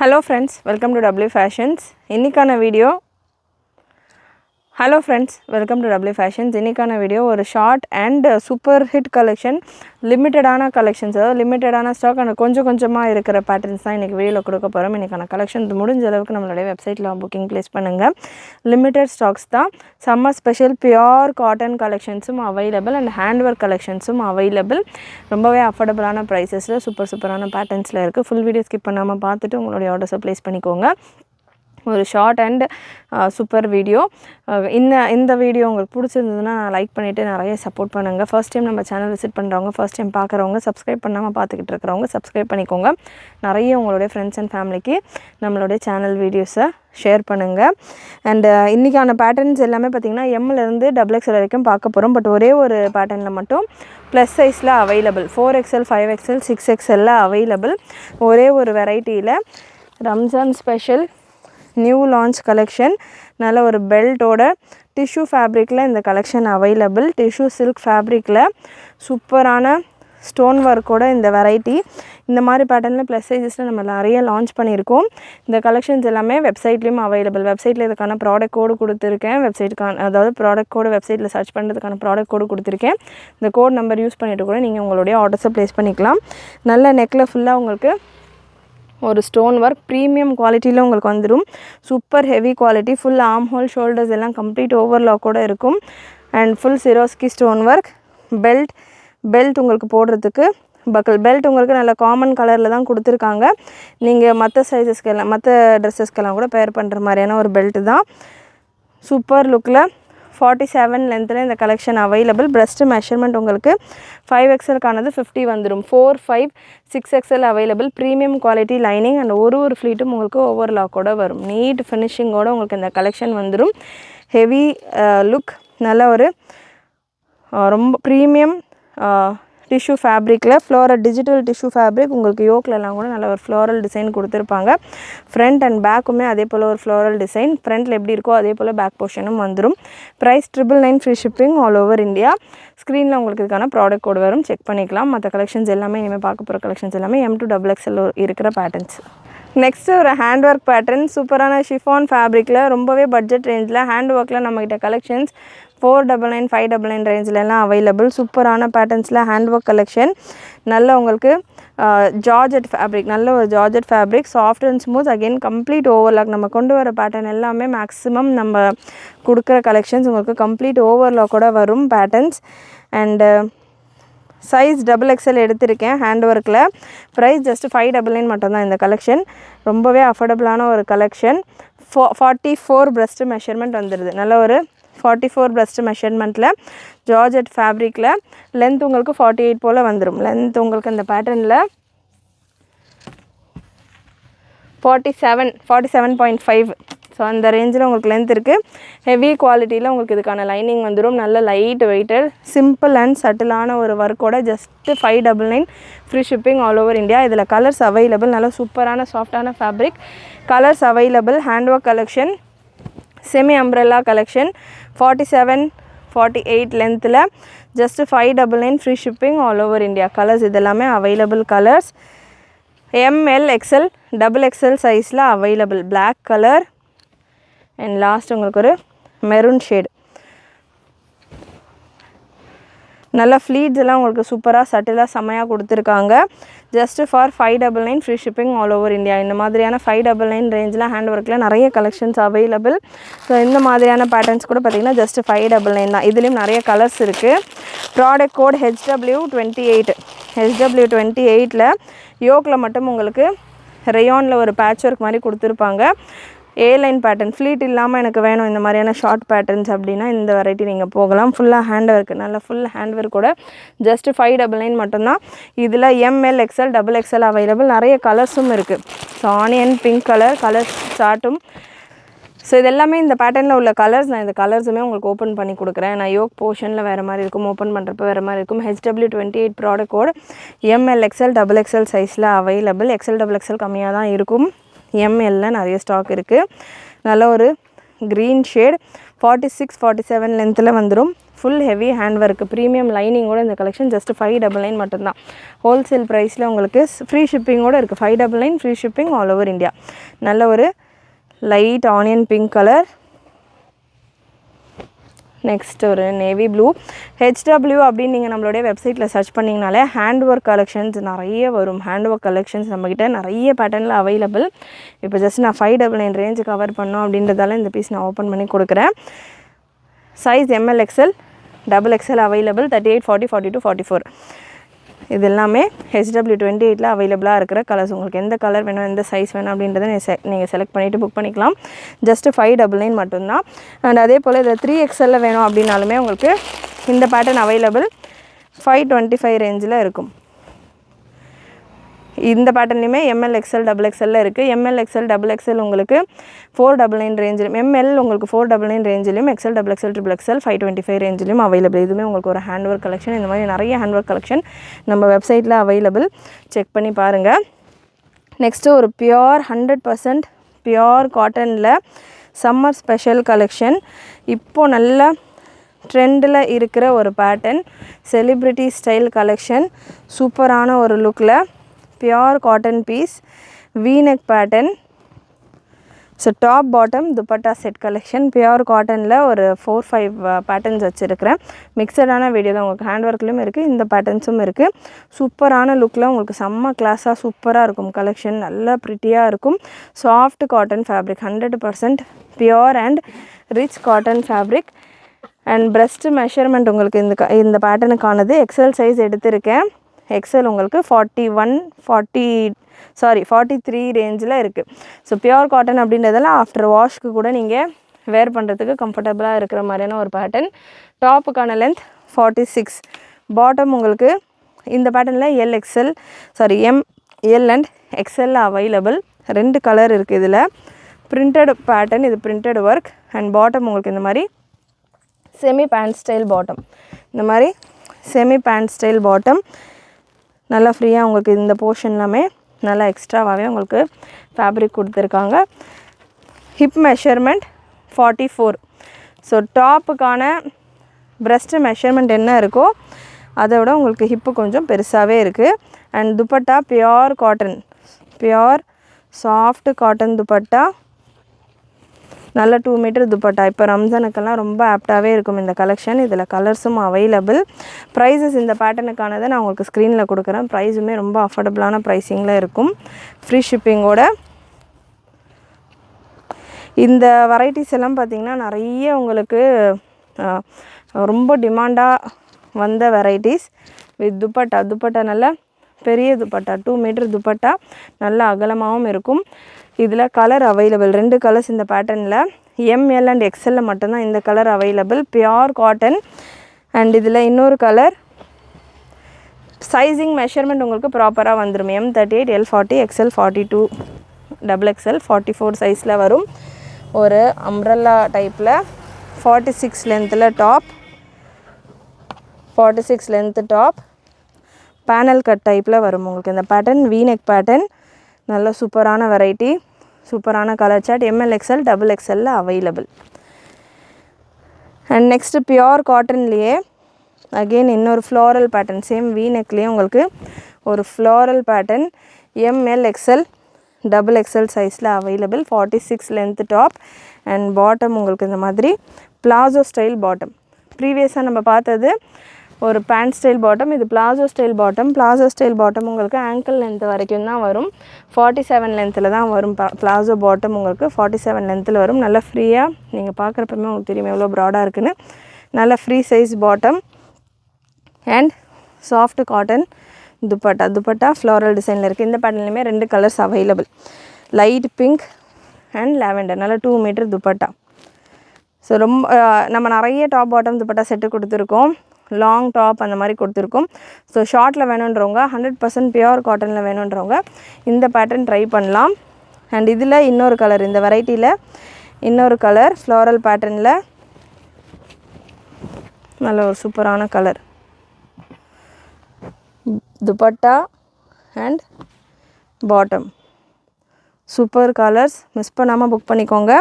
Hello friends, welcome to W Fashions. இன்னைக்கான video Hello friends, welcome to W Fashions. இன்னைக்கான video ஒரு short and super hit collection, லிமிட்டடான collections, லிமிட்டடான stock and கொஞ்சமாக இருக்கிற patterns தான் இன்றைக்கி வீடியோவில் கொடுக்க போகிறோம். இன்றைக்கான கலெக்ஷன் முடிஞ்ச அளவுக்கு நம்மளுடைய வெப்சைட்டில் புக்கிங் ப்ளேஸ் பண்ணுங்கள். லிமிட்டட் ஸ்டாக்ஸ் தான். சம்மர் ஸ்பெஷல் பியோர் காட்டன் கலெக்ஷன்ஸும் அவைலபிள் அண்ட் ஹேண்ட் ஒர்க் கலெக்ஷன்ஸும் அவைலபிள். ரொம்பவே அஃபோர்டபுளான ப்ரைஸஸில் சூப்பரான பேட்டர்ன்ஸில் இருக்குது. ஃபுல் வீடியோ ஸ்கிப் பண்ணாமல் பார்த்துட்டு உங்களுடைய ஆர்டர்ஸை ப்ளேஸ் பண்ணிக்கோங்க. ஒரு ஷார்ட் அண்ட் சூப்பர் வீடியோ. இந்த வீடியோ உங்களுக்கு பிடிச்சிருந்ததுன்னா லைக் பண்ணிவிட்டு நிறைய சப்போர்ட் பண்ணுங்கள். ஃபர்ஸ்ட் டைம் நம்ம சேனல் விசிட் பண்ணுறவங்க, ஃபர்ஸ்ட் டைம் பார்க்குறவங்க, சப்ஸ்கிரைப் பண்ணாமல் பார்த்துக்கிட்டு இருக்கிறவங்க சப்ஸ்கிரைப் பண்ணிக்கோங்க. நிறைய உங்களுடைய ஃப்ரெண்ட்ஸ் அண்ட் ஃபேமிலிக்கு நம்மளுடைய சேனல் வீடியோஸை ஷேர் பண்ணுங்கள். அண்டு இன்றைக்கான பேட்டர்ன்ஸ் எல்லாமே பார்த்திங்கன்னா எம்லேருந்து XXL வரைக்கும் பார்க்க போகிறோம். பட் ஒரே ஒரு பேட்டர்னில் மட்டும் ப்ளஸ் சைஸில் available, 4XL 5XL 6XL available. ஒரே ஒரு வெரைட்டியில் Ramzan special new launch collection. நல்ல ஒரு பெல்ட்டோட டிஷ்யூ ஃபேப்ரிக்கில் இந்த கலெக்ஷன் அவைலபிள். டிஷ்யூ சில்க் ஃபேப்ரிக்கில் சூப்பரான ஸ்டோன் ஒர்க்கோட இந்த வெரைட்டி. இந்த மாதிரி பேட்டர்னில் ப்ளஸ் சைஸஸில் நம்ம நிறைய லான்ச் பண்ணியிருக்கோம். இந்த கலெக்ஷன்ஸ் எல்லாமே வெப்சைட்லேயும் அவைலபிள். வெப்சைட்டில் இதுக்கான ப்ராடக்ட் கோடு கொடுத்துருக்கேன். அதாவது ப்ராடக்ட் கோடு வெப்சைட்டில் சர்ச் பண்ணுறதுக்கான ப்ராடக்ட் கோடு கொடுத்துருக்கேன். இந்த கோட் நம்பர் யூஸ் பண்ணிவிட்டு கூட நீங்கள் உங்களுடைய ஆர்டர்ஸை ப்ளேஸ் பண்ணிக்கலாம். நல்ல நெக்கில் ஃபுல்லாக உங்களுக்கு ஒரு ஸ்டோன் ஒர்க் ப்ரீமியம் குவாலிட்டியில் உங்களுக்கு வந்துடும். Super heavy quality. Full arm whole, shoulders எல்லாம் கம்ப்ளீட் ஓவர்லாக்கோடு இருக்கும். And full சிரோஸ்கி stone work. Belt உங்களுக்கு போடுறதுக்கு பக்கல் பெல்ட் உங்களுக்கு நல்ல காமன் கலரில் தான் கொடுத்துருக்காங்க. நீங்கள் மற்ற சைஸஸ்க்கெல்லாம் மற்ற ட்ரெஸ்ஸஸ்க்கெல்லாம் கூட பேர் பண்ணுற மாதிரியான ஒரு பெல்ட்டு தான். சூப்பர் லுக்கில் 47 லென்த்தில் இந்த கலெக்ஷன் அவைலபிள். பிரஸ்ட் மெஷர்மெண்ட் உங்களுக்கு 5XLக்கானது 50 வந்துடும். 4, 5, 6XL available. Premium quality lining and ஒரு ஃப்ளீட்டும் உங்களுக்கு ஓவர்லாக்கோடு வரும். நீட் ஃபினிஷிங்கோடு உங்களுக்கு இந்த கலெக்ஷன் வந்துடும். Heavy look. நல்ல ஒரு ரொம்ப ப்ரீமியம் டிஷ்யூ ஃபேப்ரிக்கில் ஃப்ளோரல் டிஜிட்டல் டிஷ்யூ ஃபேப்ரிக். உங்களுக்கு யோக்லெல்லாம் கூட நல்ல ஒரு ஃப்ளோரல் டிசைன் கொடுத்துருப்பாங்க. ஃப்ரண்ட் அண்ட் பேக்குமே அதே போல் ஒரு ஃப்ளோரல் டிசைன். ஃப்ரண்ட்டில் எப்படி இருக்கோ அதே போல் பேக் போர்ஷனும் வந்துடும். Price 999 free shipping all over India. ஸ்க்ரீனில் உங்களுக்கு இதுக்கான ப்ராடக்ட் கோடு வரும், செக் பண்ணிக்கலாம். மற்ற கலெக்ஷன்ஸ் எல்லாமே இனிமேல் பார்க்க போகிற கலெக்ஷன்ஸ் எல்லாமே M to XXL இருக்கிற பேட்டர்ன்ஸ். நெக்ஸ்ட்டு ஒரு ஹேண்ட் ஒர்க் பேட்டர்ன். சூப்பரான ஷிஃபான் ஃபேப்ரிக்கில் ரொம்பவே பட்ஜெட் ரேஞ்சில் ஹேண்ட் ஒர்க்கில் நம்மகிட்ட கலெக்ஷன்ஸ் 499, 599 ரேஞ்சிலலாம் அவைலபிள். சூப்பரான பேட்டர்ன்ஸில் ஹேண்ட் ஒர்க் கலெக்ஷன். நல்ல உங்களுக்கு ஜார்ஜெட் ஃபேப்ரிக், நல்ல ஒரு georgette fabric, soft and smooth. Again complete overlock. நம்ம கொண்டு வர பேட்டர்ன் எல்லாமே மேக்ஸிமம் நம்ம கொடுக்குற கலெக்ஷன்ஸ் உங்களுக்கு கம்ப்ளீட் ஓவர்லாக்கோட வரும் பேட்டர்ன்ஸ். அண்டு சைஸ் XXL எடுத்திருக்கேன் ஹேண்ட் ஒர்க்கில். ப்ரைஸ் ஜஸ்ட் 599 மட்டும்தான் இந்த கலெக்ஷன். ரொம்பவே அஃபோர்டபுளான ஒரு கலெக்ஷன். 44 பிரஸ்ட் மெஷர்மெண்ட் வந்துடுது. நல்ல ஒரு 44 பிரஸ்ட் மெஷர்மெண்ட்டில் ஜார்ஜெட் ஃபேப்ரிக்கில் லென்த் உங்களுக்கு 48 போல் வந்துடும். லென்த் உங்களுக்கு இந்த பேட்டர்னில் 47.5. ஸோ அந்த ரேஞ்சில் உங்களுக்கு லென்த் இருக்குது. ஹெவி குவாலிட்டியில் உங்களுக்கு இதுக்கான லைனிங் வந்துடும். நல்ல லைட் வெயிட்டட் சிம்பிள் அண்ட் சட்டிலான ஒரு ஒர்க்கோட just 599 free shipping all over India. இதில் கலர்ஸ் அவைலபிள். நல்ல சூப்பரான சாஃப்டான fabric. Colours available. Hand work collection, semi umbrella collection. 47, 48 லென்த்தில் just 599 free shipping all over India. Colours இதெல்லாமே available colours. ML, XL, XXL சைஸில் available. Black colour and last உங்களுக்கு ஒரு maroon shade. நல்ல ஃப்ளீட்ஸ் எல்லாம் உங்களுக்கு சூப்பராக சட்டிலாக செம்மையாக கொடுத்துருக்காங்க. Just for 599 free shipping all over India. இந்த மாதிரியான 599 ரேஞ்சில் ஹேண்ட் ஒர்க்கில் நிறைய கலெக்ஷன்ஸ் அவைலபிள். ஸோ இந்த மாதிரியான பேட்டர்ன்ஸ் கூட பார்த்திங்கன்னா ஜஸ்ட்டு 599 தான். இதுலேயும் நிறைய கலர்ஸ் இருக்குது. Product code HW28. HW28ல் யோக்கில் மட்டும் உங்களுக்கு ரேயானில் ஒரு பேட்ச் ஒர்க் மாதிரி கொடுத்துருப்பாங்க. A-லைன் பேட்டர்ன். ஃப்ளீட் இல்லாமல் எனக்கு வேணும் இந்த மாதிரியான ஷார்ட் பேட்டர்ன்ஸ் அப்படின்னா இந்த வெரைட்டி நீங்கள் போகலாம். ஃபுல்லாக ஹேண்ட் ஒர்க், நல்ல ஃபுல் ஹேண்ட் ஒர்க்கோட ஜஸ்ட்டு 599 மட்டும்தான். இதில் ML, XL, XXL அவைலபிள். நிறைய கலர்ஸும் இருக்குது. ஸோ ஆனியன் பிங்க் கலர்ஸ் சார்ட்டும். ஸோ இது எல்லாமே இந்த பேட்டர்னில் உள்ள கலர்ஸ். நான் இந்த கலர்ஸுமே உங்களுக்கு ஓப்பன் பண்ணி கொடுக்குறேன். நான் யோக் போர்ஷனில் வேறு மாதிரி இருக்கும், ஓப்பன் பண்ணுறப்ப வேறு மாதிரி இருக்கும். HW28 product code ML, XL, XXL சைஸில் அவைலபிள். XL, XXL கம்மியாக தான் இருக்கும். MLல நிறைய ஸ்டாக் இருக்குது. நல்ல ஒரு க்ரீன் ஷேட். 46, 47 லென்த்தில் வந்துடும். Full heavy hand work premium லைனிங்கோட இந்த கலெக்ஷன் ஜஸ்ட் 599 மட்டும்தான். ஹோல்சேல் ப்ரைஸில் உங்களுக்கு ஃப்ரீ ஷிப்பிங்கோடு இருக்குது. 599 free shipping all over India. நல்ல ஒரு light onion pink colour. Next ஒரு நேவி ப்ளூ. HW அப்படின்னு நீங்கள் நம்மளுடைய வெப்சைட்டில் சர்ச் பண்ணிங்கனாலே ஹேண்ட் ஒர்க் கலெக்ஷன்ஸ் நிறைய வரும். ஹேண்ட் ஒர்க் கலெக்ஷன்ஸ் நம்மக்கிட்ட நிறைய பேட்டர்னில் அவைலபிள். இப்போ ஜஸ்ட் நான் 599 ரேஞ்சு கவர் பண்ணோம் அப்படின்றதால இந்த பீஸ் நான் ஓப்பன் பண்ணி கொடுக்குறேன். Size ML XL XXL available. 38, 40, 42, 44 இது எல்லாமே HW 28ல் அவைலபிளாக இருக்கிற கலர்ஸ். உங்களுக்கு எந்த கலர் வேணும், எந்த சைஸ் வேணும் அப்படின்றத நீங்கள் செலக்ட் பண்ணிவிட்டு புக் பண்ணிக்கலாம். ஜஸ்ட்டு 599 மட்டும்தான். அண்ட் அதே போல் இதில் 3XL வேணும் அப்படின்னாலுமே உங்களுக்கு இந்த பேட்டர்ன் அவைலபிள் 525 ரேஞ்சில் இருக்கும். இந்த பேட்டர்லையுமே ML XL XXL இருக்குது. ML XL XXL உங்களுக்கு 499 ரேஞ்சிலும், ML உங்களுக்கு 499 ரேஞ்சிலும், XL XXL XXL 525 ரேஞ்சிலும் அவைலபிள். இதுவுமே உங்களுக்கு ஒரு ஹேண்ட் ஒர்க் கலெக்ஷன். இந்த மாதிரி நிறைய ஹேண்ட் ஒர்க் கலெக்ஷன் நம்ம வெப்சைட்டில் அவைலபிள். செக் பண்ணி பாருங்கள். நெக்ஸ்ட்டு ஒரு பியோர் 100% பியோர் காட்டனில் சம்மர் ஸ்பெஷல் கலெக்ஷன். இப்போது நல்ல ட்ரெண்டில் இருக்கிற ஒரு பேட்டர்ன், செலிப்ரிட்டி ஸ்டைல் கலெக்ஷன். சூப்பரான ஒரு லுக்கில் pure cotton piece, V-neck pattern. So top bottom dupatta set collection. Pure காட்டனில் ஒரு 4-5 பேட்டர்ன்ஸ் வச்சுருக்கிறேன். மிக்சடான வீடியோ தான். உங்களுக்கு ஹேண்ட் ஒர்க்லேயும் இருக்குது, இந்த பேட்டர்ன்ஸும் இருக்குது. சூப்பரான லுக்கில் உங்களுக்கு செம்ம கிளாஸாக சூப்பராக இருக்கும் கலெக்ஷன். நல்லா ப்ரிட்டியாக இருக்கும். Soft cotton fabric, 100% pure and rich cotton fabric. And breast measurement உங்களுக்கு இந்த பேட்டர்னுக்கானது XL சைஸ் எடுத்திருக்கேன். XL உங்களுக்கு 43 ரேஞ்சில் இருக்குது. ஸோ பியோர் காட்டன் அப்படின்றதெல்லாம் ஆஃப்டர் வாஷ்க்கு கூட நீங்கள் வேர் பண்ணுறதுக்கு கம்ஃபர்டபுளாக இருக்கிற மாதிரியான ஒரு பேட்டர்ன். டாப்புக்கான லென்த் 46. பாட்டம் உங்களுக்கு இந்த பேட்டர்னில் ML and XL available. 2 colour இருக்குது இதில். பிரிண்டட் பேட்டர்ன், இது பிரிண்டட் ஒர்க். அண்ட் பாட்டம் உங்களுக்கு இந்த மாதிரி செமி பேண்ட் ஸ்டைல் பாட்டம். இந்த மாதிரி செமி பேண்ட் ஸ்டைல் பாட்டம். நல்லா ஃப்ரீயாக உங்களுக்கு இந்த போர்ஷன் எல்லாமே நல்லா எக்ஸ்ட்ராவாகவே உங்களுக்கு ஃபேப்ரிக் கொடுத்துருக்காங்க. Hip measurement 44. ஸோ டாப்புக்கான பிரஸ்ட் மெஷர்மெண்ட் என்ன இருக்கோ அதை விட உங்களுக்கு ஹிப்பு கொஞ்சம் பெருசாகவே இருக்குது. And dupatta pure cotton, pure soft cotton dupatta. நல்ல 2 மீட்டர் துப்பட்டா. இப்போ ரம்ஜானுக்கெல்லாம் ரொம்ப ஆப்டாகவே இருக்கும் இந்த கலெக்ஷன். இதில் கலர்ஸும் அவைலபிள். ப்ரைஸஸ் இந்த பேட்டர்னுக்கானதை நான் உங்களுக்கு ஸ்க்ரீனில் கொடுக்குறேன். ப்ரைஸுமே ரொம்ப அஃபோர்டபுளான ப்ரைஸிங்கில் இருக்கும், ஃப்ரீ ஷிப்பிங்கோட. இந்த வெரைட்டிஸ் எல்லாம் பார்த்திங்கன்னா நிறைய உங்களுக்கு ரொம்ப டிமாண்டாக வந்த வெரைட்டிஸ். வித் துப்பட்டா நல்ல பெரிய துப்பட்டா, 2 மீட்டர் துப்பட்டா, நல்ல அகலமாகவும் இருக்கும். இதில் கலர் அவைலபிள் 2 கலர்ஸ் இந்த பேட்டர்னில். ML அண்ட் XL மட்டும்தான் இந்த colour available. Pure cotton. And இதில் இன்னொரு கலர். சைஸிங் மெஷர்மெண்ட் உங்களுக்கு ப்ராப்பராக வந்துடும். M38, L40, XL 42, XXL 44 சைஸில் வரும். ஒரு அம்ப்ரெல்லா டைப்பில் 46 லென்த்தில் top, 46 length top, panel cut டைப்பில் வரும் உங்களுக்கு இந்த பேட்டர்ன். V-neck pattern. நல்ல சூப்பரான வெரைட்டி, சூப்பரான colour chart. ML XL XXL available. And next pure காட்டன்லேயே அகெயின் இன்னொரு ஃப்ளோரல் பேட்டர்ன். சேம் V-neckலேயே உங்களுக்கு ஒரு floral pattern. ML XL XXL சைஸில் available. 46 length top and bottom உங்களுக்கு இந்த மாதிரி பிளாசோ ஸ்டைல் பாட்டம். ப்ரீவியஸாக நம்ம பார்த்தது ஒரு பேண்ட் ஸ்டைல் பாட்டம், இது palazzo style bottom. Palazzo style bottom உங்களுக்கு ஆங்கிள் லென்த் வரைக்கும் தான் வரும். 47 லென்த்தில் தான் வரும். பிளாசோ பாட்டம் உங்களுக்கு 47 லென்த்தில் வரும். நல்லா ஃப்ரீயாக நீங்கள் பார்க்குறப்பமே உங்களுக்கு தெரியும் எவ்வளோ ப்ராடாக இருக்குன்னு. நல்ல free size bottom and soft cotton dupatta floral டிசைனில் இருக்குது. இந்த பேட்டர்ன்லையுமே 2 colours available. Light pink and lavender. நல்ல 2 மீட்டர் துப்பட்டா. ஸோ ரொம்ப நம்ம நிறைய டாப் பாட்டம் துப்பட்டா செட்டு கொடுத்துருக்கோம். லாங் டாப் அந்த மாதிரி கொடுத்துருக்கோம். ஸோ ஷார்ட்டில் வேணுன்றவங்க, 100% பியோர் காட்டனில் வேணுன்றவங்க இந்த பேட்டர்ன் ட்ரை பண்ணலாம். அண்ட் இதில் இன்னொரு கலர், இந்த வெரைட்டியில் இன்னொரு கலர் ஃப்ளோரல் பேட்டர்னில் நல்ல ஒரு சூப்பரான colour. Dupatta and bottom super colours, miss பண்ணாமல் புக் பண்ணிக்கோங்க.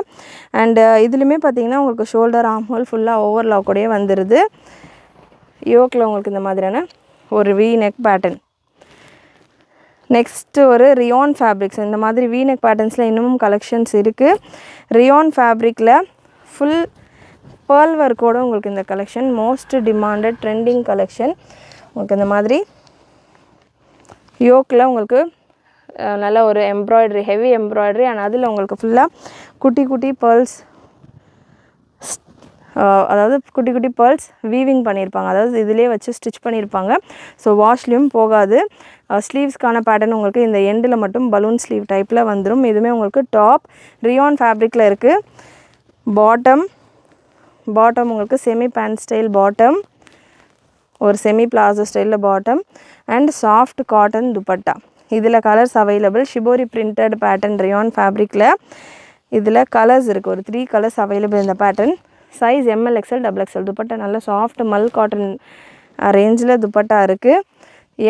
அண்டு இதுலையுமே பார்த்திங்கன்னா உங்களுக்கு ஷோல்டர் ஆம் ஹோல் ஃபுல்லாக ஓவர்லாக் கூடயே வந்துடுது. யோக்கில் உங்களுக்கு இந்த மாதிரியான ஒரு வி நெக் பேட்டர்ன். நெக்ஸ்ட்டு ஒரு ரியான் ஃபேப்ரிக்ஸ். இந்த மாதிரி வி நெக் பேட்டர்ன்ஸில் இன்னமும் கலெக்ஷன்ஸ் இருக்குது. ரியான் ஃபேப்ரிக்கில் ஃபுல் பேர்ல் ஒர்க்கோடு உங்களுக்கு இந்த collection most demanded trending collection. உங்களுக்கு இந்த மாதிரி யோக்கில் உங்களுக்கு நல்ல ஒரு எம்ப்ராய்டரி, ஹெவி எம்ப்ராய்டரி, அண்ட் அதில் உங்களுக்கு ஃபுல்லாக குட்டி குட்டி பேர்ல்ஸ், அதாவது குட்டி குட்டி பேர்ல்ஸ் வீவிங் பண்ணியிருப்பாங்க. அதாவது இதிலே வச்சு ஸ்டிச் பண்ணியிருப்பாங்க. ஸோ வாஷ்லேயும் போகாது. ஸ்லீவ்ஸ்க்கான பேட்டர்ன் உங்களுக்கு இந்த எண்டில் மட்டும் பலூன் ஸ்லீவ் டைப்பில் வந்துடும். இதுவுமே உங்களுக்கு டாப் ரியான் ஃபேப்ரிக்கில் இருக்குது. பாட்டம் உங்களுக்கு செமி பேண்ட் ஸ்டைல் பாட்டம், ஒரு செமி பிளாசோ ஸ்டைலில் bottom, and soft cotton dupatta. இதில் colours available. Shibori printed pattern rayon ஃபேப்ரிக்கில். இதில் கலர்ஸ் இருக்குது, ஒரு 3 கலர்ஸ் அவைலபிள் இந்த pattern. Size ML XL XXL. Dupatta நல்ல சாஃப்ட் மல் காட்டன் ரேஞ்சில் துப்பட்டா இருக்குது.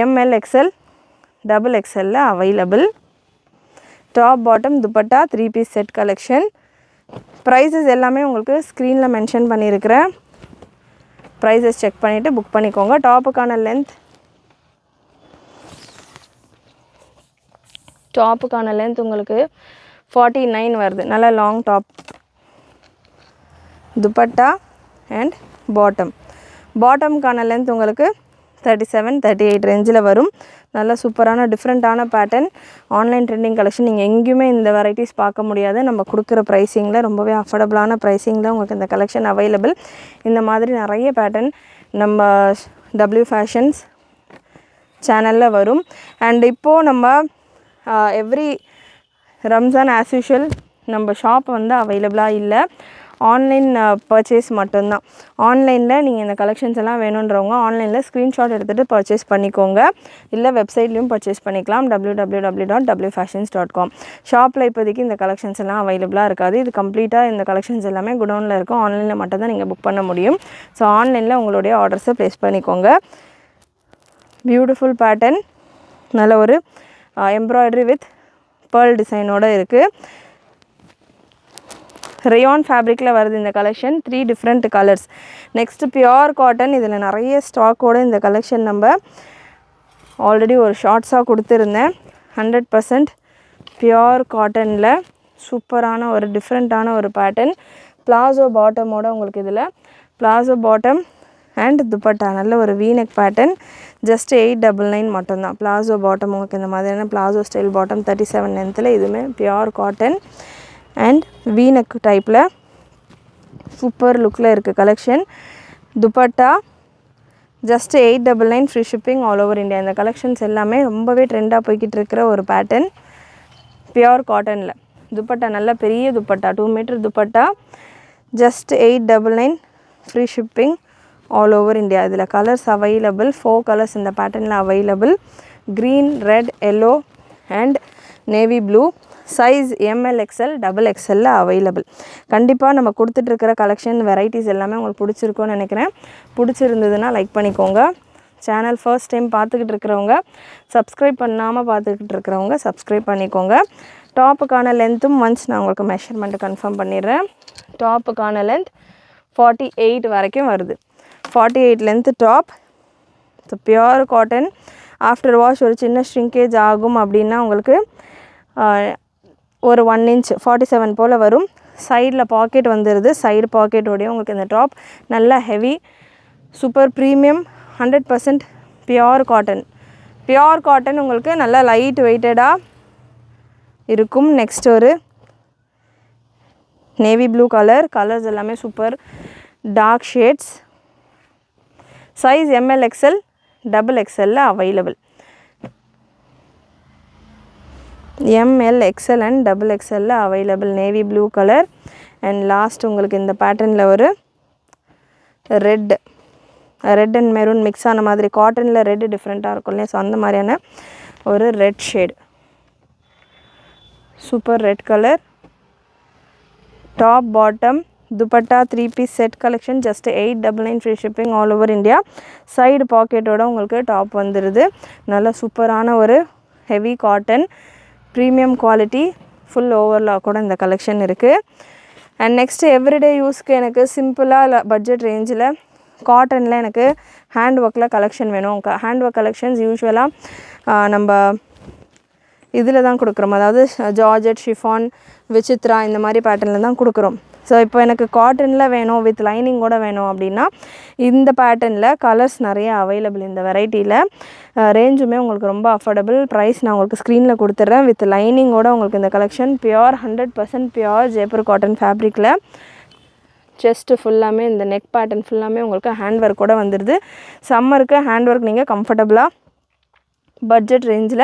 ML XL XXL available. Top bottom dupatta 3 piece set collection. Prices எல்லாமே உங்களுக்கு ஸ்க்ரீனில் மென்ஷன் பண்ணியிருக்கிறேன். ப்ரைஸஸ் செக் பண்ணிவிட்டு புக் பண்ணிக்கோங்க. டாப்புக்கான லென்த் உங்களுக்கு 49 வருது. நல்ல லாங் டாப். துப்பட்டா அண்ட் பாட்டம்க்கான லென்த் உங்களுக்கு 37-38 ரேஞ்சில் வரும். நல்ல சூப்பரான டிஃப்ரெண்ட்டான பேட்டர்ன். Online trending collection. நீங்கள் எங்கேயுமே இந்த வெரைட்டிஸ் பார்க்க முடியாது. நம்ம கொடுக்குற ப்ரைஸிங்கில் ரொம்பவே அஃபோர்டபுளான ப்ரைஸிங்கில் உங்களுக்கு இந்த கலெக்ஷன் அவைலபிள். இந்த மாதிரி நிறைய பேட்டர்ன் நம்ம W ஃபேஷன்ஸ் சேனலில் வரும். அண்ட் இப்போது நம்ம எவ்ரி ரம்ஜான் ஆஸ் யூஷுவல் நம்ம ஷாப் வந்து அவைலபிளாக இல்லை. ஆன்லைன் பர்ச்சேஸ் மட்டும்தான். ஆன்லைனில் நீங்கள் இந்த கலெக்ஷன்ஸ் எல்லாம் வேணுன்றவங்க ஆன்லைனில் ஸ்க்ரீன்ஷாட் எடுத்துகிட்டு பர்ச்சேஸ் பண்ணிக்கோங்க. இல்லை வெப்சைட்லேயும் பர்ச்சேஸ் பண்ணிக்கலாம், www.wfashions.com. ஷாப்பில் இப்போதைக்கு இந்த கலெக்ஷன்ஸ் எல்லாம் அவைலபிளாக இருக்காது. இது கம்ப்ளீட்டாக இந்த கலெக்ஷன்ஸ் எல்லாமே குடோனில் இருக்கும். ஆன்லைனில் மட்டும்தான் நீங்கள் புக் பண்ண முடியும். ஸோ ஆன்லைனில் உங்களுடைய ஆர்டர்ஸை ப்ளேஸ் பண்ணிக்கோங்க. பியூட்டிஃபுல் பேட்டர்ன், நல்ல ஒரு எம்ப்ராய்டரி வித் பேர்ல் டிசைனோடு இருக்குது. ரயான் ஃபேப்ரிக்கில் வருது இந்த collection. 3 different colours. Next pure cotton. இதில் நிறைய ஸ்டாக்கோடு இந்த கலெக்ஷன் நம்ம ஆல்ரெடி ஒரு ஷார்ட்ஸாக கொடுத்துருந்தேன். 100% பியோர் காட்டனில் சூப்பரான ஒரு டிஃப்ரெண்ட்டான ஒரு பேட்டர்ன். பிளாசோ பாட்டமோட உங்களுக்கு இதில் பிளாசோ பாட்டம் அண்ட் துப்பட்டா நல்ல ஒரு வீநெக் பேட்டர்ன். ஜஸ்ட் 899 மட்டும்தான். பிளாசோ பாட்டம் உங்களுக்கு இந்த மாதிரியான பிளாசோ ஸ்டைல் பாட்டம் 37 லென்த்தில். இதுவுமே பியோர் காட்டன் அண்ட் வீநெக் டைப்பில் சூப்பர் லுக்கில் இருக்குது collection. Dupatta just 899, free shipping all over India. இந்த கலெக்ஷன்ஸ் எல்லாமே ரொம்பவே ட்ரெண்டாக போய்கிட்டு இருக்கிற ஒரு பேட்டர்ன். பியோர் காட்டனில் துப்பட்டா நல்ல பெரிய dupatta, 2 metre dupatta. Just 899, free shipping all over India. இதில் கலர்ஸ் அவைலபிள். 4 கலர்ஸ் இந்த பேட்டர்னில் available. Green, red, yellow and navy blue. Size ML XL XXL available. கண்டிப்பாக நம்ம கொடுத்துட்ருக்கிற கலெக்ஷன் வெரைட்டிஸ் எல்லாமே உங்களுக்கு பிடிச்சிருக்கும்னு நினைக்கிறேன். பிடிச்சிருந்ததுன்னா லைக் பண்ணிக்கோங்க. சேனல் ஃபர்ஸ்ட் டைம் பார்த்துக்கிட்டு இருக்கிறவங்க, சப்ஸ்கிரைப் பண்ணாமல் பார்த்துக்கிட்டு இருக்கிறவங்க சப்ஸ்கிரைப் பண்ணிக்கோங்க. டாப்புக்கான லென்த்தும் ஒன்ஸ் நான் உங்களுக்கு மெஷர்மெண்ட்டு கன்ஃபார்ம் பண்ணிடுறேன். டாப்புக்கான லென்த் 48 வரைக்கும் வருது. 48 length top. So pure cotton. After wash ஒரு சின்ன ஷ்ரிங்கேஜ் ஆகும் அப்படின்னா உங்களுக்கு ஒரு 1 inch 47 போல் வரும். சைடில் பாக்கெட் வந்துடுது. சைடு பாக்கெட்டோடையும் உங்களுக்கு இந்த டாப் நல்ல heavy super premium 100% pure cotton. Pure cotton உங்களுக்கு நல்லா லைட் வெயிட்டடாக இருக்கும். நெக்ஸ்ட் ஒரு நேவி ப்ளூ கலர்ஸ் எல்லாமே super dark shades. Size ML XL XXL available. ML XL and XXL available. Navy blue colour and last உங்களுக்கு இந்த பேட்டர்னில் ஒரு ரெட் அண்ட் மெரூன் மிக்ஸ் ஆன மாதிரி. காட்டனில் ரெட் டிஃப்ரெண்ட்டாக இருக்கும் இல்லையா, ஸோ அந்த மாதிரியான ஒரு red shade. Super red colour. Top bottom dupatta 3 piece set collection. Just 899, free shipping all over India. Side பாக்கெட்டோட உங்களுக்கு டாப் வந்துடுது. நல்ல சூப்பரான ஒரு heavy cotton premium quality full overlock கூட இந்த கலெக்ஷன் இருக்குது. அண்ட் நெக்ஸ்ட்டு எவ்ரிடே யூஸ்க்கு எனக்கு சிம்பிளாக பட்ஜெட் ரேஞ்சில் காட்டனில் எனக்கு ஹேண்ட் ஒர்க்கில் கலெக்ஷன் வேணும். ஹேண்ட் ஒர்க் கலெக்ஷன்ஸ் யூஸ்வலாக நம்ம இதில் தான் கொடுக்குறோம், அதாவது ஜார்ஜெட், ஷிஃபான், விசித்ரா இந்த மாதிரி பேட்டர்னில் தான் கொடுக்குறோம். ஸோ இப்போ எனக்கு காட்டனில் வேணும் வித் லைனிங்கோட வேணும் அப்படின்னா இந்த பேட்டர்னில் கலர்ஸ் நிறைய அவைலபிள். இந்த வெரைட்டியில் ரேஞ்சுமே உங்களுக்கு ரொம்ப அஃபோர்டபுள் ப்ரைஸ் நான் உங்களுக்கு ஸ்க்ரீனில் கொடுத்துட்றேன். வித் லைனிங்கோட உங்களுக்கு இந்த collection pure 100% pure Jaipur cotton ஃபேப்ரிக்கில் செஸ்ட்டு ஃபுல்லாமே இந்த நெக் பேட்டர்ன் ஃபுல்லாமே உங்களுக்கு ஹேண்ட் ஒர்க் கூட வந்துடுது. சம்மருக்கு ஹேண்ட் ஒர்க் நீங்கள் கம்ஃபர்டபுளாக பட்ஜெட் ரேஞ்சில்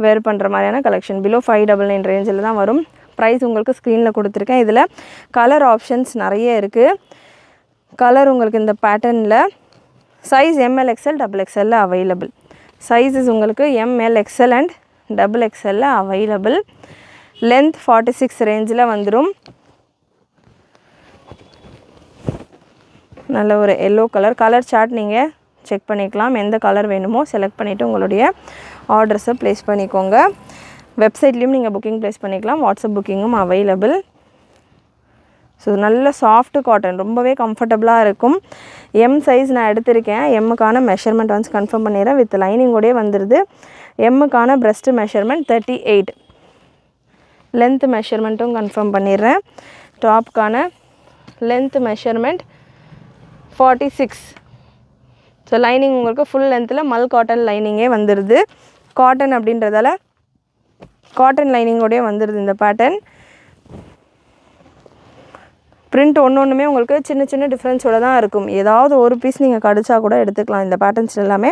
வேர் பண்ணுற மாதிரியான கலெக்ஷன் பிலோ 599 ரேஞ்சில் தான் வரும். ப்ரைஸ் உங்களுக்கு ஸ்க்ரீனில் கொடுத்துருக்கேன். இதில் கலர் ஆப்ஷன்ஸ் நிறைய இருக்குது. கலர் உங்களுக்கு இந்த பேட்டர்னில் size ML XL XXL available. Sizes உங்களுக்கு ML XL and XXL available. Length 46 ரேஞ்சில் வந்துடும். நல்ல ஒரு எல்லோ கலர் சார்ட் நீங்கள் செக் பண்ணிக்கலாம். எந்த கலர் வேணுமோ செலக்ட் பண்ணிவிட்டு உங்களுடைய ஆர்டர்ஸை ப்ளேஸ் பண்ணிக்கோங்க. வெப்சைட்லேயும் நீங்கள் புக்கிங் ப்ளேஸ் பண்ணிக்கலாம். வாட்ஸ்அப் புக்கிங்கும் அவைலபிள். ஸோ நல்ல சாஃப்ட் காட்டன், ரொம்பவே கம்ஃபர்டபுளாக இருக்கும். M சைஸ் நான் எடுத்திருக்கேன். எம்முக்கான மெஷர்மெண்ட் வந்து கன்ஃபார்ம் பண்ணிடுறேன். வித் லைனிங்கோடே வந்துடுது. எம்முக்கான பிரஸ்ட்டு மெஷர்மெண்ட் 38. லென்த் மெஷர்மெண்ட்டும் கன்ஃபார்ம் பண்ணிடுறேன். டாப்புக்கான லென்த் மெஷர்மெண்ட் 46. ஸோ லைனிங் உங்களுக்கு ஃபுல் லென்த்தில் மல் காட்டன் லைனிங்கே வந்துடுது. காட்டன் அப்படின்றதால காட்டன் லைனிங்கோடய வந்துடுது இந்த பேட்டர்ன். பிரிண்ட் ஒன்றுமே உங்களுக்கு சின்ன சின்ன டிஃப்ரென்ஸோடு தான் இருக்கும். ஏதாவது ஒரு பீஸ் நீங்கள் கடிச்சா கூட எடுத்துக்கலாம். இந்த பேட்டர்ன்ஸ் எல்லாமே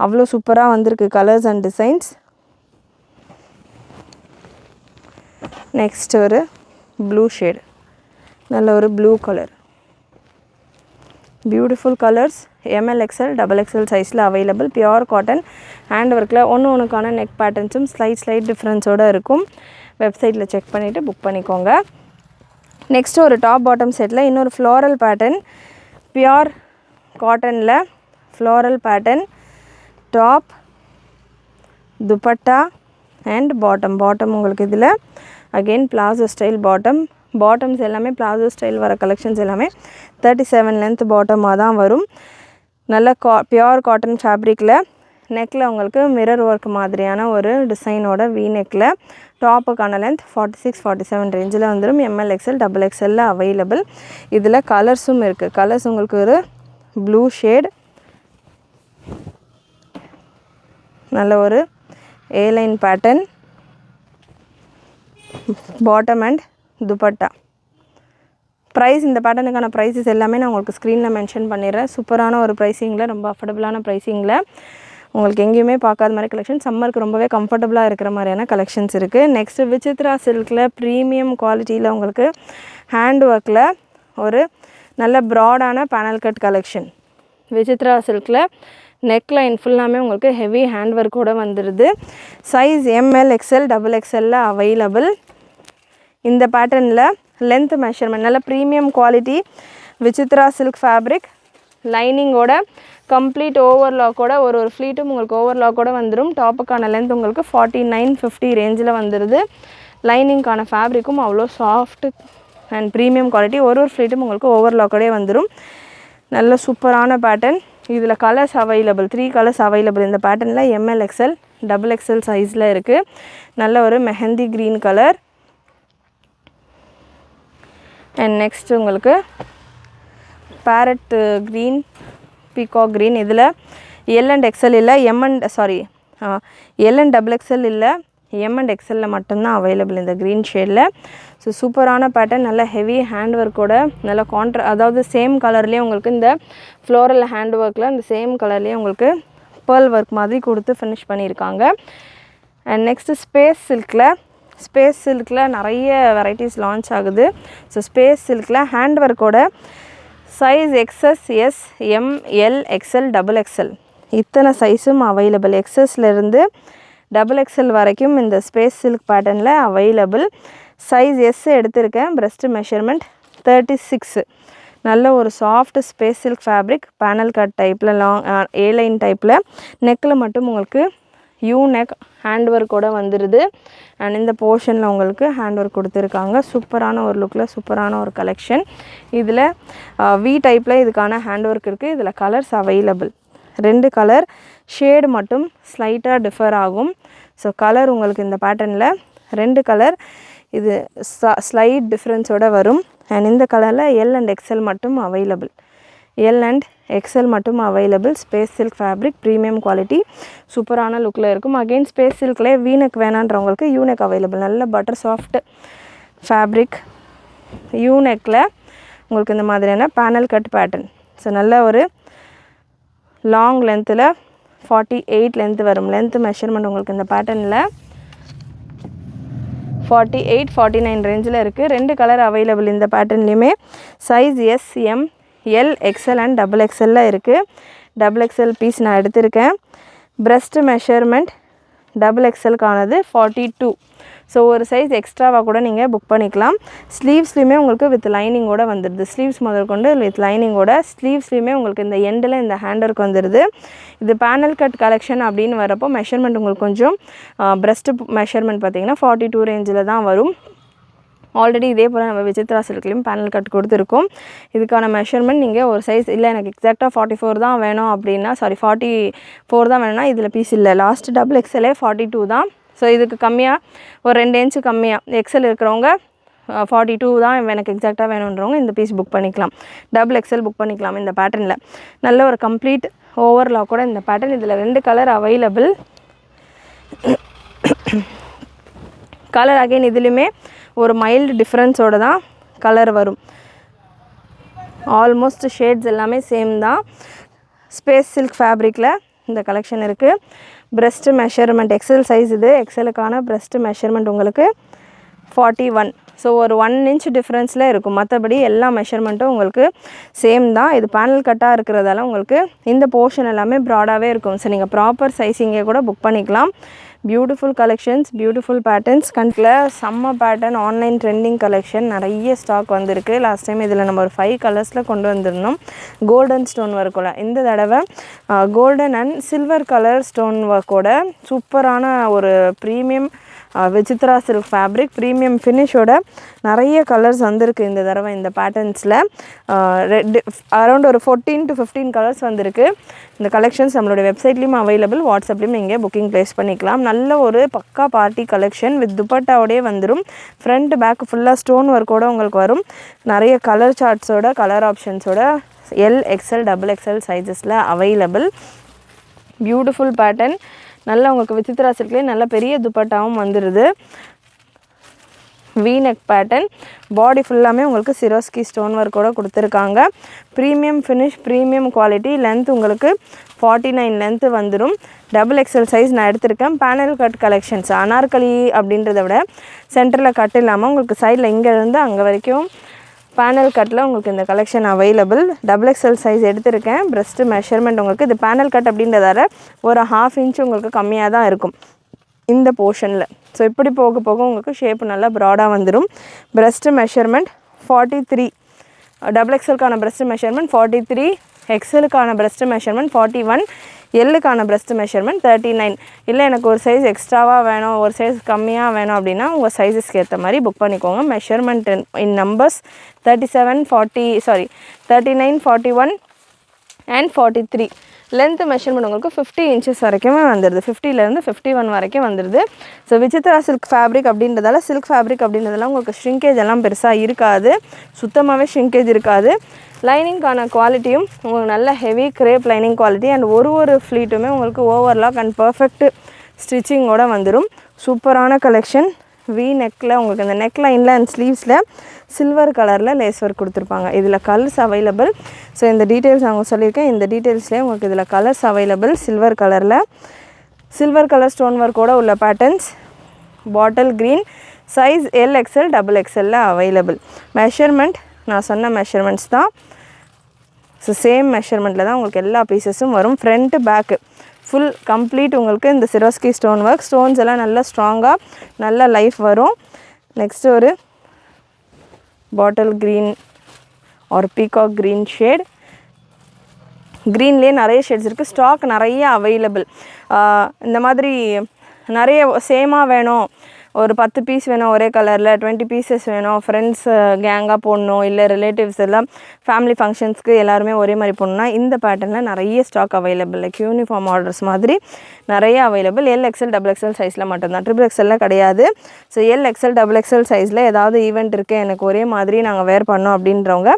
அவ்வளோ சூப்பராக வந்திருக்கு கலர்ஸ் அண்ட் டிசைன்ஸ். நெக்ஸ்ட் ஒரு ப்ளூ ஷேடு, நல்ல ஒரு blue colour, beautiful colours. ML XL XXL சைஸில் அவைலபிள். பியோர் காட்டன் ஹேண்ட் ஒர்க்கில் ஒன்றுக்கான நெக் பேட்டர்ன்ஸும் ஸ்லைட் டிஃப்ரென்ஸோடு இருக்கும். வெப்சைட்டில் செக் பண்ணிவிட்டு புக் பண்ணிக்கோங்க. நெக்ஸ்ட்டு ஒரு டாப் பாட்டம் செட்டில் இன்னொரு ஃப்ளோரல் பேட்டர்ன், பியோர் காட்டனில் floral pattern, top, dupatta and bottom உங்களுக்கு இதில் அகெயின் பிளாசோ ஸ்டைல் பாட்டம்ஸ் எல்லாமே பிளாசோ ஸ்டைல் வர கலெக்ஷன்ஸ் எல்லாமே 37 லென்த் பாட்டமாக தான் வரும். நல்ல பியோர் காட்டன் ஃபேப்ரிக்கில் நெக்கில் உங்களுக்கு மிரர் ஒர்க் மாதிரியான ஒரு டிசைனோட வி நெக்கில் டாப்புக்கான லென்த் 46-47 ரேஞ்சில் வந்துடும். ML XL XXL available. இதில் கலர்ஸும் இருக்குது. கலர்ஸ் உங்களுக்கு ஒரு ப்ளூ ஷேட், நல்ல ஒரு A line pattern, bottom and dupatta. Price இந்த பேட்டர்னுக்கான ப்ரைஸஸ் எல்லாமே நான் உங்களுக்கு ஸ்க்ரீனில் மென்ஷன் பண்ணிடுறேன். சூப்பரான ஒரு ப்ரைஸிங்கில், ரொம்ப அஃபோர்டபுளான ப்ரைஸிங்கில் உங்களுக்கு எங்கேயுமே பார்க்காத மாதிரி கலெக்ஷன், சம்மருக்கு ரொம்பவே கம்ஃபர்டபுளாக இருக்கிற மாதிரியான கலெக்ஷன்ஸ் இருக்குது. நெக்ஸ்ட்டு விசித்ரா சில்கில் ப்ரீமியம் குவாலிட்டியில் உங்களுக்கு ஹேண்ட் ஒர்க்கில் ஒரு நல்ல ப்ராடான பேனல் கட் கலெக்ஷன். விசித்ரா சில்கில் நெக் லைன் ஃபுல்லாமே உங்களுக்கு ஹெவி ஹேண்ட் ஒர்க்கோடு வந்துடுது. Size ML XL XXL available. இந்த பேட்டர்னில் லென்த் மெஷர்மெண்ட் நல்ல premium quality Vichitra silk fabric, லைனிங்கோட கம்ப்ளீட் ஓவர்லாக்கோட ஒரு ஃப்ளீட்டும் உங்களுக்கு ஓவர்லாக்கோட வந்துடும். டாப்புக்கான லென்த் உங்களுக்கு 49-50 ரேஞ்சில் வந்துடுது. லைனிங்கான ஃபேப்ரிக்கும் அவ்வளோ சாஃப்ட் அண்ட் ப்ரீமியம் குவாலிட்டி. ஒரு ஃப்ளீட்டும் உங்களுக்கு ஓவர்லாக்கோடே வந்துடும். நல்ல சூப்பரான பேட்டர்ன். இதில் கலர்ஸ் அவைலபிள், 3 கலர்ஸ் அவைலபிள். இந்த பேட்டர்னில் ML XL XXL சைஸில் இருக்குது. நல்ல ஒரு mehndi green colour. And next உங்களுக்கு பேரட் க்ரீன், பீகாக் க்ரீன். இதில் L and XL இல்லை, L and XXL இல்லை, M and XL மட்டும்தான் அவைலபிள் இந்த க்ரீன் ஷேடில். ஸோ சூப்பரான பேட்டர்ன், நல்ல ஹெவி ஹேண்ட் ஒர்க்கோட நல்ல அதாவது சேம் கலர்லேயே உங்களுக்கு இந்த ஃப்ளோரல் ஹேண்ட் ஒர்க்கில் இந்த சேம் கலர்லேயே உங்களுக்கு பேர்ல் ஒர்க் மாதிரி கொடுத்து ஃபினிஷ் பண்ணியிருக்காங்க. அண்ட் நெக்ஸ்ட்டு ஸ்பேஸ் சில்கில் நிறைய வெரைட்டிஸ் லான்ச் ஆகுது. ஸோ ஸ்பேஸ் சில்கில் ஹேண்ட் ஒர்க்கோட size XS, S, M, L, XL XXL இத்தனை சைஸும் அவைலபிள். XSலேருந்து XXL வரைக்கும் இந்த ஸ்பேஸ் சில்க் பேட்டர்னில் அவைலபிள். சைஸ் S எடுத்திருக்கேன். Breast measurement 36. நல்ல ஒரு soft space silk fabric, panel cut டைப்பில் லாங் ஏலைன் டைப்பில் நெக்கில் மட்டும் உங்களுக்கு யூ நெக் ஹேண்ட் ஒர்க்கோட வந்துடுது. அண்ட் இந்த போர்ஷனில் உங்களுக்கு ஹேண்ட் ஒர்க் கொடுத்துருக்காங்க. சூப்பரான ஒரு லுக்கில் சூப்பரான ஒரு கலெக்ஷன். இதில் வி டைப்பில் இதுக்கான ஹேண்ட் ஒர்க் இருக்குது. இதில் கலர்ஸ் அவைலபிள். 2 கலர் ஷேடு மட்டும் ஸ்லைட்டாக டிஃபர் ஆகும். ஸோ கலர் உங்களுக்கு இந்த பேட்டர்னில் 2 கலர் இது ஸ்லைட் டிஃப்ரென்ஸோடு வரும். அண்ட் இந்த கலரில் எல் அண்ட் எக்ஸ்எல் மட்டும் அவைலபிள். எல் அண்ட் எக்ஸ்எல் மட்டும் available. Space silk fabric, premium quality, சூப்பரான லுக்கில் இருக்கும். அகெயின் ஸ்பேஸ் சில்க்லேயே வீனக் வேணான்றவங்களுக்கு யூனெக் அவைலபிள். நல்ல பட்டர் சாஃப்ட் ஃபேப்ரிக். யூனெக்கில் உங்களுக்கு இந்த மாதிரியான பேனல் கட் பேட்டர்ன். ஸோ நல்ல ஒரு லாங் லென்த்தில் 48 லென்த் வரும். லென்த் மெஷர்மெண்ட் உங்களுக்கு இந்த பேட்டர்னில் 48, 49 ரேஞ்சில் இருக்குது. 2 கலர் அவைலபிள் இந்த பேட்டர்ன்லேயுமே. Size S, M, L, XL and double எக்ஸ்எல்ல இருக்குது. டபுள் எக்ஸ்எல் பீஸ் நான் எடுத்திருக்கேன். பிரஸ்ட் மெஷர்மெண்ட் டபுள் எக்ஸ்எல்கானது 42. ஸோ ஒரு சைஸ் எக்ஸ்ட்ராவாக கூட நீங்கள் புக் பண்ணிக்கலாம். ஸ்லீவ்ஸ்லேயுமே உங்களுக்கு வித் லைனிங்கோடு வந்துடுது. ஸ்லீவ்ஸ் முதல் கொண்டு வித் லைனிங்கோட ஸ்லீவ்ஸ்லேயுமே உங்களுக்கு இந்த எண்டில் இந்த ஹேண்ட் ஒர்க் வந்துடுது. இது பேனல் கட் கலெக்ஷன் அப்படின்னு வரப்போ மெஷர்மெண்ட் உங்களுக்கு கொஞ்சம் பிரஸ்ட் மெஷர்மெண்ட் பார்த்திங்கன்னா 42 ரேஞ்சில் தான் வரும். ஆல்ரெடி இதே போல் நம்ம விசித்ரா சில்க்லேயும் பேனல் கட் கொடுத்துருக்கோம். இதுக்கான மெஷர்மெண்ட் நீங்கள் ஒரு சைஸ் இல்லை எனக்கு எக்ஸாக்டாக 44 தான் வேணும் அப்படின்னா, 44 தான் வேணும்னா இதில் பீஸ் இல்லை. லாஸ்ட் டபுள் எக்ஸ்எல்லே 42 தான். ஸோ இதுக்கு கம்மியாக ஒரு 2 இன்ச்சு கம்மியாக எக்ஸ்எல் இருக்கிறவங்க 42 தான் எனக்கு எக்ஸாக்டாக வேணுன்றவங்க இந்த பீஸ் புக் பண்ணிக்கலாம். டபுள் எக்ஸ்எல் புக் பண்ணிக்கலாம். இந்த பேட்டர்னில் நல்ல ஒரு கம்ப்ளீட் ஓவர்லாக் கூட இந்த பேட்டர்ன். இதில் 2 கலர் அவைலபிள். கலர் அகைன் இதுலேயுமே ஒரு மைல்டு டிஃப்ரென்ஸோடு தான் கலர் வரும். ஆல்மோஸ்ட் ஷேட்ஸ் எல்லாமே சேம் தான். ஸ்பேஸ் சில்க் ஃபேப்ரிக்கில் இந்த கலெக்ஷன் இருக்குது. பிரஸ்ட் மெஷர்மெண்ட் எக்ஸ்எல் சைஸ் இது. எக்ஸ்எலுக்கான பிரஸ்ட் மெஷர்மெண்ட் உங்களுக்கு 41. ஸோ ஒரு 1 இன்ச் டிஃப்ரென்ஸில் இருக்கும். மற்றபடி எல்லா மெஷர்மெண்ட்டும் உங்களுக்கு சேம் தான். இது பேனல் கட்டாக இருக்கிறதால உங்களுக்கு இந்த போர்ஷன் எல்லாமே ப்ராடாகவே இருக்கும். ஸோ நீங்கள் ப்ராப்பர் சைஸிங்கே கூட புக் பண்ணிக்கலாம். Beautiful collections, beautiful patterns. கண்டில் செம்ம பேட்டர்ன் ஆன்லைன் ட்ரெண்டிங் கலெக்ஷன் நிறைய ஸ்டாக் வந்திருக்கு. லாஸ்ட் டைம் இதில் நம்ம ஒரு 5 கலர்ஸில் கொண்டு வந்திருந்தோம். கோல்டன் ஸ்டோன் ஒர்க்கோட இந்த தடவை golden and silver colour stone ஒர்க்கோட சூப்பரான ஒரு premium Vichitra silk fabric premium ஃபினிஷோட நிறைய கலர்ஸ் வந்திருக்கு இந்த தடவை. இந்த பேட்டர்ன்ஸில் அரௌண்ட் ஒரு 14 to 15 கலர்ஸ் வந்திருக்கு. இந்த கலெக்ஷன்ஸ் நம்மளோட வெப்சைட்லேயும் அவைலபிள். வாட்ஸ்அப்லேயும் நீங்கள் புக்கிங் ப்ளேஸ் பண்ணிக்கலாம். நல்ல ஒரு பக்கா பார்ட்டி கலெக்ஷன் வித் துப்பட்டாவோடே வந்துடும். ஃப்ரண்ட் பேக் ஃபுல்லாக ஸ்டோன் ஒர்க்கோட உங்களுக்கு வரும். நிறைய கலர் சார்ட்ஸோட கலர் ஆப்ஷன்ஸோட எல், எக்ஸ்எல், டபுள் எக்ஸ்எல் சைஸஸில் அவைலபிள். Beautiful pattern. நல்லா உங்களுக்கு விசித்ரா சில்க்லேயே நல்ல பெரிய துப்பட்டாவும் வந்துடுது. V-neck pattern. பாடி ஃபுல்லாமே உங்களுக்கு சிரோஸ்கி ஸ்டோன் ஒர்க்கோட கொடுத்துருக்காங்க. Premium finish, premium quality. Length உங்களுக்கு 49 லென்த்து வந்துடும். டபுள் எக்ஸ்எல் சைஸ் நான் எடுத்திருக்கேன். Panel cut collections. அனார்கலி அப்படின்றத விட சென்டரில் கட் இல்லாமல் உங்களுக்கு சைடில் இங்கேருந்து அங்கே வரைக்கும் பேனல் கட்டில் உங்களுக்கு இந்த collection available. Double XL size எடுத்திருக்கேன். பிரஸ்ட் மெஷர்மெண்ட் உங்களுக்கு இது பேனல் கட் அப்படின்றதால ஒரு 1/2 இன்ச் உங்களுக்கு கம்மியாக தான் இருக்கும் இந்த போர்ஷனில். ஸோ இப்படி போக போக உங்களுக்கு ஷேப் நல்லா ப்ராடாக வந்துடும். Breast measurement 43. டபுள் எக்ஸ்எல்கான பிரஸ்ட் மெஷர்மெண்ட் 43. எக்ஸ்எலுக்கான பிரஸ்ட் மெஷர்மெண்ட் 41. எல்லுக்கான பிரஸ்ட் மெஷர்மெண்ட் 39. இல்லை எனக்கு ஒரு சைஸ் எக்ஸ்ட்ராவாக வேணும், ஒரு சைஸ் கம்மியாக வேணும் அப்படின்னா உங்கள் சைஸஸ்க்கு ஏற்ற மாதிரி புக் பண்ணிக்கோங்க. Measurement in numbers 39, 41 and 43. Length measurement உங்களுக்கு 50 இன்ச்சஸ் வரைக்குமே வந்துடுது. 50லேருந்து 51 வரைக்கும் வந்துடுது. ஸோ விசித்ரா சில்க் ஃபேப்ரிக் அப்படின்றதால சில்க் ஃபேப்ரிக் அப்படின்றதெல்லாம் உங்களுக்கு ஷ்ரிங்கேஜ் எல்லாம் பெருசாக இருக்காது. சுத்தமாகவே ஷ்ரிங்கேஜ் இருக்காது. லைனிங்கான குவாலிட்டியும் உங்களுக்கு நல்ல heavy grape lining quality. And ஒரு ஃப்ளீட்டுமே உங்களுக்கு ஓவர்லாக் அண்ட் பர்ஃபெக்ட் ஸ்டிச்சிங்கோடு வந்துடும். சூப்பரான கலெக்ஷன். வி நெக்கில் உங்களுக்கு இந்த நெக் லைனில் அண்ட் ஸ்லீவ்ஸில் சில்வர் கலரில் லேஸ் ஒர்க் கொடுத்துருப்பாங்க. இதில் கலர்ஸ் அவைலபிள். ஸோ இந்த டீட்டெயில்ஸ் நான் சொல்லியிருக்கேன். இந்த டீட்டெயில்ஸ்லேயே உங்களுக்கு இதில் கலர்ஸ் அவைலபிள். சில்வர் கலரில் சில்வர் கலர் ஸ்டோன் ஒர்க்கோட உள்ள patterns. Bottle green. Size L, XL, double எக்ஸ்எல்ல அவைலபிள். மெஷர்மெண்ட் நான் சொன்ன மெஷர்மெண்ட்ஸ் தான். ஸோ சேம் மெஷர்மெண்ட்டில் தான் உங்களுக்கு எல்லா பீசஸும் வரும். ஃப்ரண்ட்டு பேக்கு ஃபுல் கம்ப்ளீட் உங்களுக்கு இந்த சிரோஸ்கி ஸ்டோன் ஒர்க். ஸ்டோன்ஸ் எல்லாம் நல்லா ஸ்ட்ராங்காக நல்ல லைஃப் வரும். நெக்ஸ்ட்டு ஒரு bottle green or peacock green shade. க்ரீன்லேயே நிறைய ஷேட்ஸ் இருக்குது. ஸ்டாக் நிறைய அவைலபிள். இந்த மாதிரி நிறைய சேமாக வேணும், ஒரு 10 பீஸ் வேணும் ஒரே கலரில், 20 பீசஸ் வேணும், ஃப்ரெண்ட்ஸ் கேங்காக போடணும், இல்லை ரிலேட்டிவ்ஸ் எல்லாம் ஃபேமிலி ஃபங்க்ஷன்ஸ்க்கு எல்லாருமே ஒரே மாதிரி போடணுன்னா இந்த பேட்டர்னில் நிறைய stock available. Like uniform orders மாதிரி நிறைய அவைலபிள். XL XXL சைஸில் மட்டும்தான், XXL கிடையாது. ஸோ XL XXL சைஸில் ஏதாவது ஈவெண்ட் இருக்குது, எனக்கு ஒரே மாதிரி நாங்கள் வேர் பண்ணோம் அப்படின்றவங்க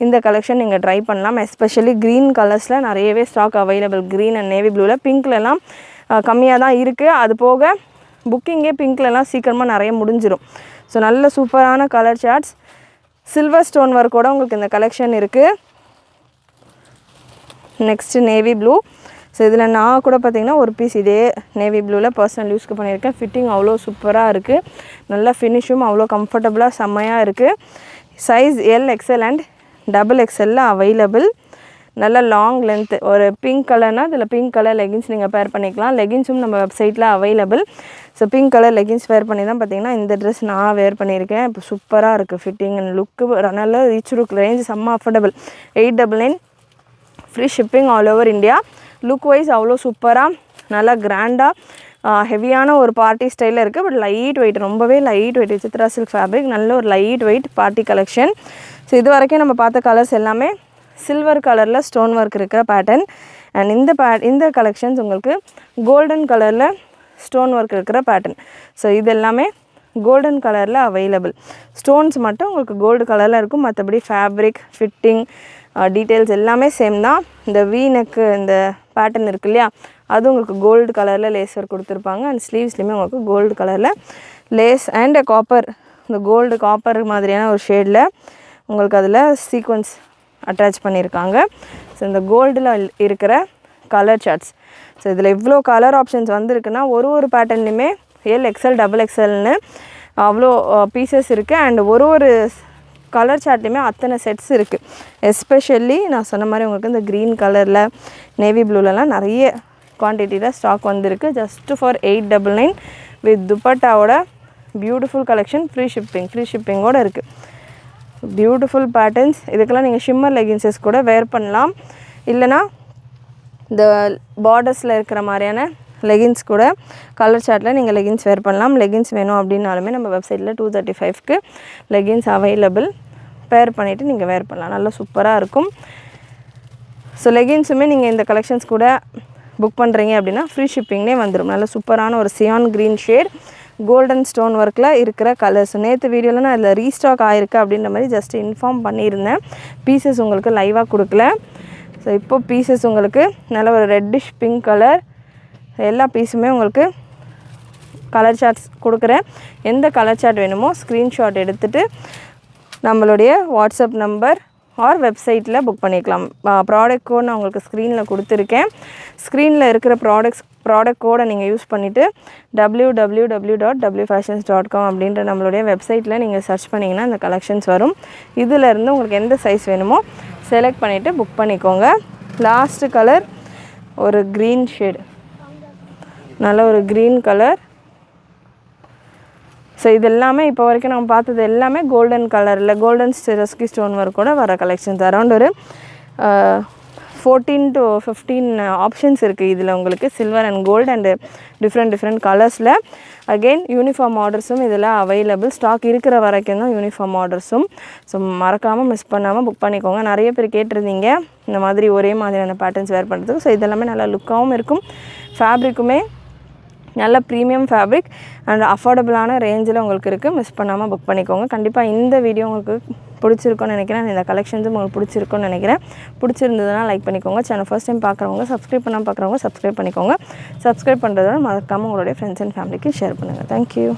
இந்த கலெக்ஷன் நீங்கள் ட்ரை பண்ணலாம். எஸ்பெஷலி க்ரீன் கலர்ஸில் நிறையவே stock available. Green and navy ப்ளூவில், பிங்க்லலாம் கம்மியாக தான் இருக்குது. அது போக புக்கிங்கே பிங்க்லலாம் சீக்கிரமாக நிறைய முடிஞ்சிடும். ஸோ நல்ல சூப்பரான கலர் சார்ட்ஸ், சில்வர் ஸ்டோன் ஒர்க்கோட உங்களுக்கு இந்த கலெக்ஷன் இருக்குது. Next navy blue. ஸோ இதில் நான் கூட பார்த்திங்கன்னா ஒரு பீஸ் இதே நேவி ப்ளூவில் பர்சனல் யூஸ்க்கு பண்ணியிருக்கேன். ஃபிட்டிங் அவ்வளோ சூப்பராக இருக்குது, நல்ல ஃபினிஷும் அவ்வளோ கம்ஃபர்டபுளாக செம்மையாக இருக்குது. Size XL and XXL available. நல்ல லாங் லென்த்து, ஒரு பிங்க் கலர்னால் இதில் பிங்க் கலர் லெகின்ஸ் நீங்கள் பேர் பண்ணிக்கலாம். லெகின்ஸும் நம்ம வெப்சைட்டில் available. So pink colour leggings wear பண்ணி தான் பார்த்திங்கன்னா இந்த ட்ரெஸ் நான் வேர் பண்ணியிருக்கேன். இப்போ சூப்பராக இருக்குது ஃபிட்டிங் அண்ட் லுக்கு, நல்ல ரீச் லுக், ரேஞ்ச் செம்ம affordable. 899, free shipping all over India. Look wise அவ்வளோ சூப்பராக, நல்லா கிராண்டாக, ஹெவியான ஒரு பார்ட்டி ஸ்டைலில் இருக்குது. பட் லைட் வெயிட், ரொம்பவே light weight, Chitra silk fabric, நல்ல ஒரு light weight party collection. So இது வரைக்கும் நம்ம பார்த்த கலர்ஸ் எல்லாமே சில்வர் கலரில் ஸ்டோன் ஒர்க் இருக்கிற பேட்டர்ன். அண்ட் இந்த கலெக்ஷன்ஸ் உங்களுக்கு கோல்டன் கலரில் ஸ்டோன் ஒர்க் இருக்கிற பேட்டர்ன். ஸோ இது எல்லாமே கோல்டன் கலரில் அவைலபிள். ஸ்டோன்ஸ் மட்டும் உங்களுக்கு கோல்டு கலரில் இருக்கும், மற்றபடி ஃபேப்ரிக், ஃபிட்டிங், டீட்டெயில்ஸ் எல்லாமே சேம் தான். இந்த வீனக்கு இந்த பேட்டர்ன் இருக்கு இல்லையா, அது உங்களுக்கு கோல்டு கலரில் லேஸ் ஒர்க் கொடுத்துருப்பாங்க. அண்ட் ஸ்லீவ்ஸ்லேயுமே உங்களுக்கு கோல்டு கலரில் லேஸ் அண்ட் காப்பர், இந்த கோல்டு காப்பர் மாதிரியான ஒரு ஷேடில் உங்களுக்கு அதில் சீக்வன்ஸ் அட்டாச் பண்ணியிருக்காங்க. ஸோ இந்த கோல்டில் இருக்கிற கலர் சார்ட்ஸ். ஸோ இதில் இவ்வளோ கலர் ஆப்ஷன்ஸ் வந்துருக்குன்னா ஒரு பேட்டர்ன்லையுமே XL XXLன்னு அவ்வளோ பீசஸ் இருக்குது. அண்ட் ஒரு கலர் சார்ட்லேயுமே அத்தனை செட்ஸ் இருக்குது. எஸ்பெஷலி நான் சொன்ன மாதிரி உங்களுக்கு இந்த க்ரீன் கலரில், நேவி ப்ளூலலாம் நிறைய குவான்டிட்டியில் ஸ்டாக் வந்திருக்கு. ஜஸ்ட் ஃபார் 899 வித் துப்பட்டாவோட பியூட்டிஃபுல் கலெக்ஷன். ஃப்ரீ ஷிப்பிங்கோடு இருக்குது. Beautiful patterns. இதுக்கெல்லாம் நீங்கள் ஷிம்மர் லெகின்ஸஸ் கூட வேர் பண்ணலாம். இல்லைனா இந்த பார்டர்ஸில் இருக்கிற மாதிரியான லெகின்ஸ் கூட கலர் சார்ட்டில் நீங்கள் லெகின்ஸ் வேர் பண்ணலாம். லெகின்ஸ் வேணும் அப்படின்னாலுமே நம்ம வெப்சைட்டில் 235க்கு லெகின்ஸ் அவைலபிள். பேர் பண்ணிவிட்டு நீங்கள் வேர் பண்ணலாம், நல்லா சூப்பராக இருக்கும். ஸோ லெகின்ஸுமே நீங்கள் இந்த கலெக்ஷன்ஸ் கூட புக் பண்ணுறீங்க அப்படின்னா ஃப்ரீ ஷிப்பிங்லேயே வந்துடும். நல்ல சூப்பரான ஒரு cyan green shade, golden stone ஒர்க்கில் இருக்கிற கலர்ஸ். நேற்று வீடியோவில் நான் அதில் ரீஸ்டாக் ஆகிருக்கு அப்படின்ற மாதிரி ஜஸ்ட் இன்ஃபார்ம் பண்ணியிருந்தேன். பீசஸ் உங்களுக்கு லைவாக கொடுக்கல. ஸோ இப்போது பீசஸ் உங்களுக்கு நல்ல ஒரு ரெட்டிஷ் பிங்க் கலர், எல்லா பீஸுமே உங்களுக்கு கலர் சார்ட்ஸ் கொடுக்குறேன். எந்த கலர் சார்ட் வேணுமோ ஸ்க்ரீன்ஷாட் எடுத்துகிட்டு நம்மளுடைய வாட்ஸ்அப் நம்பர் ஆர் வெப்சைட்டில் புக் பண்ணிக்கலாம். ப்ராடக்ட் கோட் நான் உங்களுக்கு ஸ்க்ரீனில் கொடுத்துருக்கேன். ஸ்க்ரீனில் இருக்கிற ப்ராடக்ட் கோடை நீங்கள் யூஸ் பண்ணிவிட்டு www.wfashions.com அப்படின்ற நம்மளுடைய வெப்சைட்டில் நீங்கள் சர்ச் பண்ணிங்கன்னா இந்த கலெக்ஷன்ஸ் வரும். இதிலேருந்து உங்களுக்கு எந்த சைஸ் வேணுமோ செலக்ட் பண்ணிவிட்டு புக் பண்ணிக்கோங்க. லாஸ்ட்டு கலர் ஒரு க்ரீன் ஷேடு, நல்ல ஒரு க்ரீன் கலர். ஸோ இது எல்லாமே இப்போ வரைக்கும் நம்ம பார்த்தது எல்லாமே கோல்டன் கலரில், கோல்டன் ஸ்வெரோஸ்கி ஸ்டோன் ஒர்க்கோட வர கலெக்ஷன்ஸ். அரௌண்ட் ஒரு 14 to 15 ஆப்ஷன்ஸ் இருக்குது இதில் உங்களுக்கு. Silver and gold and different கலர்ஸில். அகெயின் யூனிஃபார்ம் ஆர்டர்ஸும் இதில் அவைலபிள். ஸ்டாக் இருக்கிற வரைக்கும் தான் யூனிஃபார்ம் ஆர்டர்ஸும். ஸோ மறக்காமல் மிஸ் பண்ணாமல் புக் பண்ணிக்கோங்க. நிறைய பேர் கேட்டிருந்தீங்க இந்த மாதிரி ஒரே மாதிரியான பேட்டர்ன்ஸ் வேர் பண்ணுறதுக்கு. ஸோ இதெல்லாமே நல்லா லுக்காகவும் இருக்கும். ஃபேப்ரிக்குமே நல்ல ப்ரீமியம் ஃபேப்ரிக் அண்ட் அஃபோர்டபுளான ரேஞ்சில் உங்களுக்கு இருக்குது. மிஸ் பண்ணாமல் புக் பண்ணிக்கோங்க. கண்டிப்பாக இந்த வீடியோ உங்களுக்கு பிடிச்சிருக்குன்னு நினைக்கிறேன். இந்த கலெக்ஷன்ஸும் உங்களுக்கு பிடிச்சிருக்குன்னு நினைக்கிறேன். பிடிச்சிருந்ததுன்னா லைக் பண்ணிக்கோங்க. சேனல் ஃபர்ஸ்ட் டைம் பார்க்குறவங்க, சப்ஸ்கிரைப் பண்ணாமல் பார்க்குறவங்க சப்ஸ்கிரைப் பண்ணிக்கோங்க. சப்ஸ்கிரைப் பண்ணுறதோட மறக்காமல் உங்களுடைய ஃப்ரெண்ட்ஸ் அண்ட் ஃபேமிலிக்கு ஷேர் பண்ணுங்கள். தேங்க்யூ.